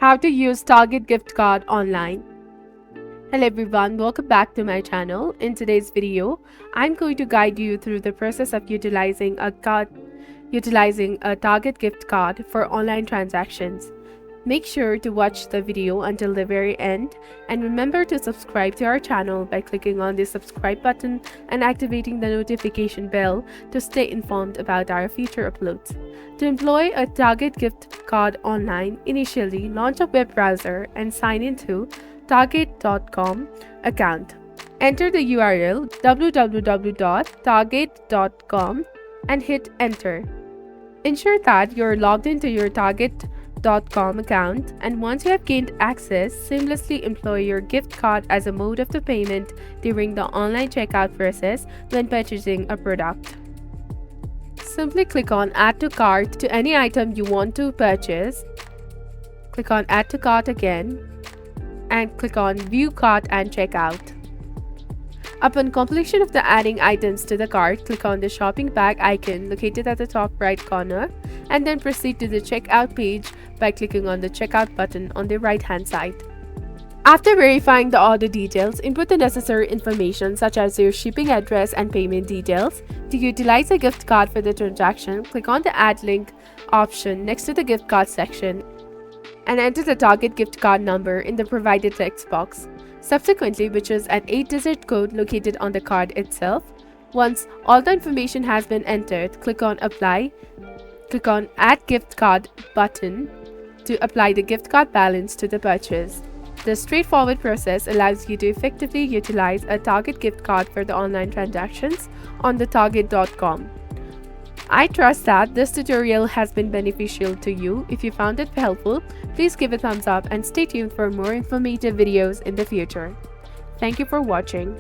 How to use Target gift card online. Hello everyone, welcome back to my channel. In today's video, I'm going to guide you through the process of utilizing a Target gift card for online transactions. Make sure to watch the video until the very end, and remember to subscribe to our channel by clicking on the subscribe button and activating the notification bell to stay informed about our future uploads. To employ a Target gift card online, initially launch a web browser and sign into target.com account. Enter the URL www.target.com and hit enter. Ensure that you're logged into your Target.com account, and once you have gained access, seamlessly employ your gift card as a mode of the payment during the online checkout process when purchasing a product. Simply click on Add to Cart to any item you want to purchase. Click on Add to Cart again and click on View Cart and Checkout. Upon completion of the adding items to the cart, click on the shopping bag icon located at the top right corner and then proceed to the checkout page by clicking on the checkout button on the right hand side. After verifying the order details, input the necessary information such as your shipping address and payment details. To utilize a gift card for the transaction, click on the Add Link option next to the gift card section and enter the Target gift card number in the provided text box. Subsequently, which is an 8-digit code located on the card itself. Once all the information has been entered, click on Apply. Click on Add Gift Card button to apply the gift card balance to the purchase. This straightforward process allows you to effectively utilize a Target gift card for the online transactions on the Target.com. I trust that this tutorial has been beneficial to you. If you found it helpful, please give a thumbs up and stay tuned for more informative videos in the future. Thank you for watching.